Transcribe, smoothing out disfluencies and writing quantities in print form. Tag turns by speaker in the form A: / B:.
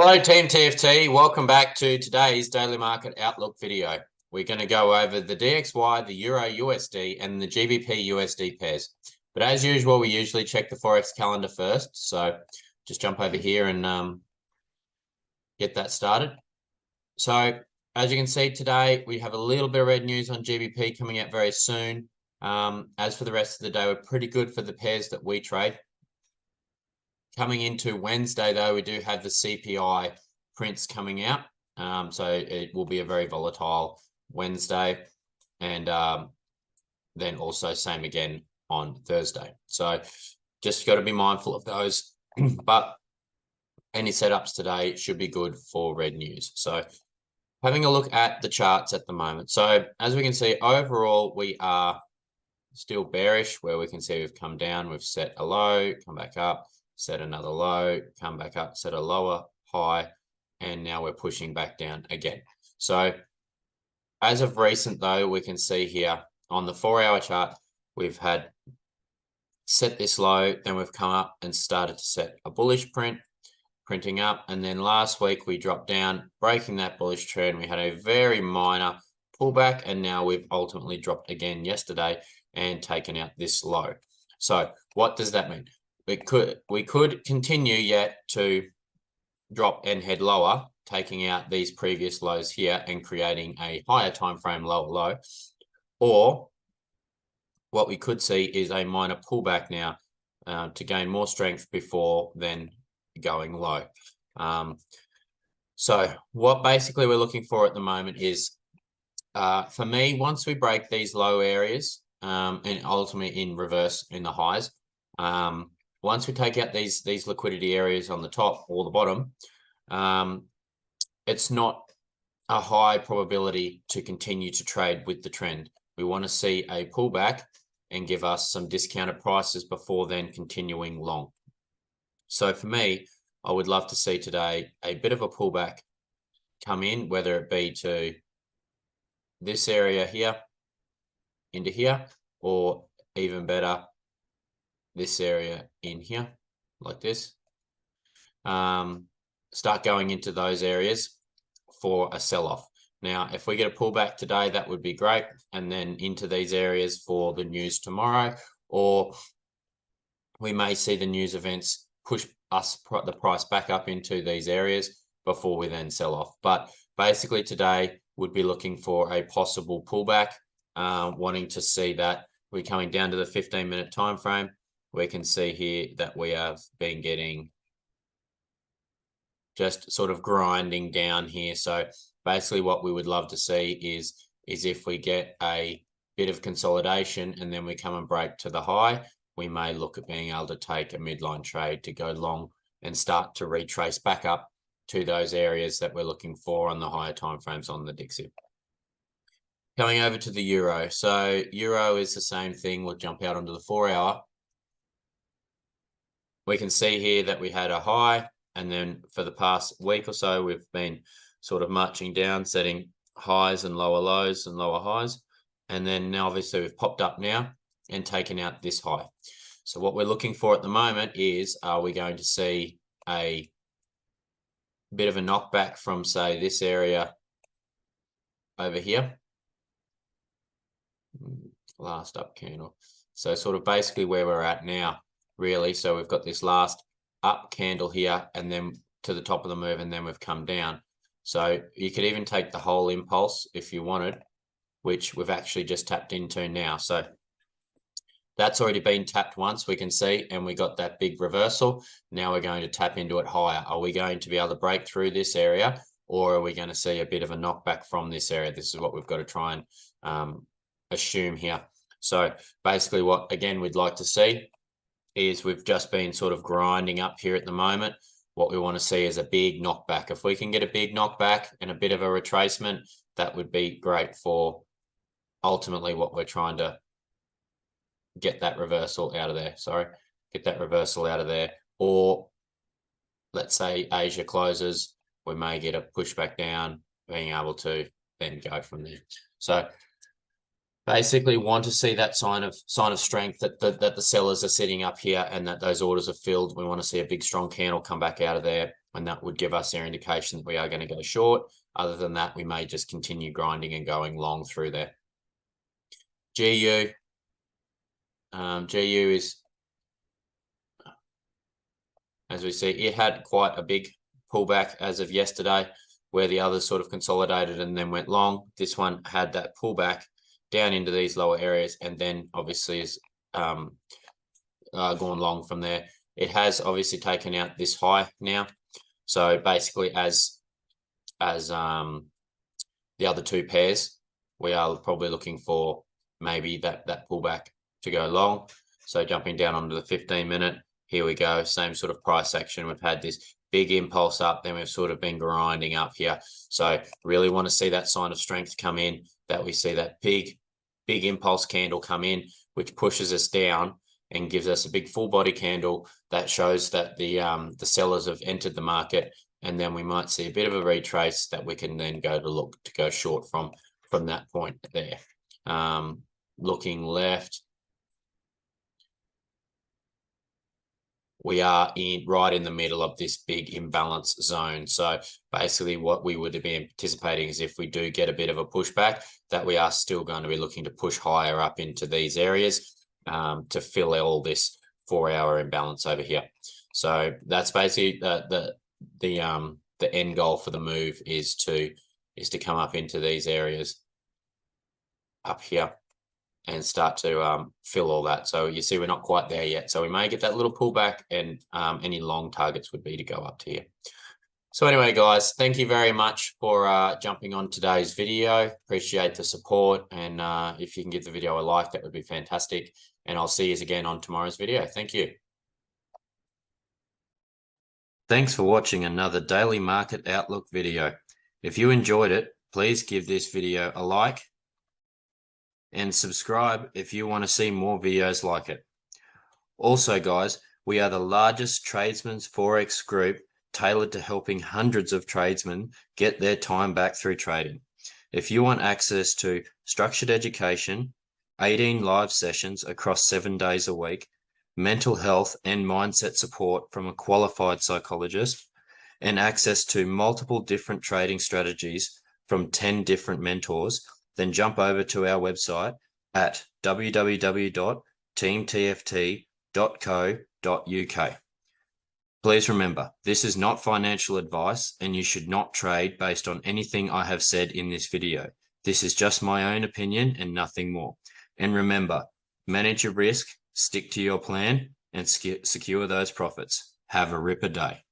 A: Hello, Team TFT. Welcome back to today's Daily Market Outlook video. We're going to go over the DXY, the Euro USD, and the GBP USD pairs. But as usual, we usually check the Forex calendar first. So just jump over here and get that started. So as you can see today, we have a little bit of red news on GBP coming out very soon. As for the rest of the day, we're pretty good for the pairs that we trade. Coming into Wednesday, though, we do have the CPI prints coming out. So it will be a very volatile Wednesday. And then also same again on Thursday. So just got to be mindful of those. But any setups today should be good for red news. So having a look at the charts at the moment. So as we can see, overall, we are still bearish, where we can see we've come down, we've set a low, come back up, set another low, come back up, set a lower high, and now we're pushing back down again. So as of recent, though, we can see here on the 4-hour chart, we've had set this low, then we've come up and started to set a bullish print, printing up, and then last week we dropped down, breaking that bullish trend. We had a very minor pullback, and now we've ultimately dropped again yesterday and taken out this low. So what does that mean? We could continue yet to drop and head lower, taking out these previous lows here and creating a higher time frame lower low. Or what we could see is a minor pullback now to gain more strength before then going low. So what basically we're looking for at the moment is, for me, once we break these low areas and ultimately in reverse in the highs, once we take out these liquidity areas on the top or the bottom, it's not a high probability to continue to trade with the trend. We want to see a pullback and give us some discounted prices before then continuing long. So for me, I would love to see today a bit of a pullback come in, whether it be to this area here, into here, or even better, this area in here, like this. Start going into those areas for a sell-off. Now, if we get a pullback today, that would be great. And then into these areas for the news tomorrow, or we may see the news events push the price back up into these areas before we then sell off. But basically today would be looking for a possible pullback, wanting to see that we're coming down to the 15-minute time frame. We can see here that we have been getting just sort of grinding down here. So basically what we would love to see is if we get a bit of consolidation and then we come and break to the high, we may look at being able to take a midline trade to go long and start to retrace back up to those areas that we're looking for on the higher timeframes on the Dixie. Coming over to the Euro. So Euro is the same thing. We'll jump out onto the 4-hour. We can see here that we had a high, and then for the past week or so, we've been sort of marching down, setting highs and lower lows and lower highs. And then now obviously we've popped up now and taken out this high. So what we're looking for at the moment is, are we going to see a bit of a knockback from, say, this area over here? Last up candle. So sort of basically where we're at now, really. So we've got this last up candle here and then to the top of the move, and then we've come down. So you could even take the whole impulse if you wanted, which we've actually just tapped into now. So that's already been tapped once, we can see, and we got that big reversal. Now we're going to tap into it higher. Are we going to be able to break through this area, or are we going to see a bit of a knockback from this area? This is what we've got to try and assume here. So basically what, again, we'd like to see is we've just been sort of grinding up here at the moment. What we want to see is a big knockback. If we can get a big knockback and a bit of a retracement, that would be great for ultimately what we're trying to get that reversal out of there. Get that reversal out of there. Or let's say Asia closes, we may get a pushback down, being able to then go from there. So basically want to see that sign of strength that the sellers are sitting up here and that those orders are filled. We want to see a big strong candle come back out of there and that would give us our indication that we are going to go short. Other than that, we may just continue grinding and going long through there. GU. GU is, as we see, it had quite a big pullback as of yesterday, where the others sort of consolidated and then went long. This one had that pullback down into these lower areas, and then obviously is gone long from there. It has obviously taken out this high now. So basically, as the other two pairs, we are probably looking for maybe that pullback to go long. So jumping down onto the 15-minute, here we go, same sort of price action. We've had this big impulse up, then we've sort of been grinding up here. So really want to see that sign of strength come in, that we see that big impulse candle come in, which pushes us down and gives us a big full body candle that shows that the sellers have entered the market, and then we might see a bit of a retrace that we can then go to look to go short from that point there. Looking left, we are right in the middle of this big imbalance zone. So basically what we would be anticipating is if we do get a bit of a pushback, that we are still going to be looking to push higher up into these areas to fill all this 4-hour imbalance over here. So that's basically the end goal for the move is to come up into these areas up here and start to fill all that. So you see we're not quite there yet. So we may get that little pullback, and any long targets would be to go up to here. So anyway, guys, thank you very much for jumping on today's video. Appreciate the support. And if you can give the video a like, that would be fantastic. And I'll see you again on tomorrow's video. Thank you. Thanks for watching another Daily Market Outlook video. If you enjoyed it, please give this video a like and subscribe if you want to see more videos like it. Also, guys, we are the largest Tradesmen Forex group tailored to helping hundreds of tradesmen get their time back through trading. If you want access to structured education, 18 live sessions across 7 days a week, mental health and mindset support from a qualified psychologist, and access to multiple different trading strategies from 10 different mentors, then jump over to our website at www.teamtft.co.uk. Please remember, this is not financial advice, and you should not trade based on anything I have said in this video. This is just my own opinion and nothing more. And remember, manage your risk, stick to your plan, and secure those profits. Have a ripper day.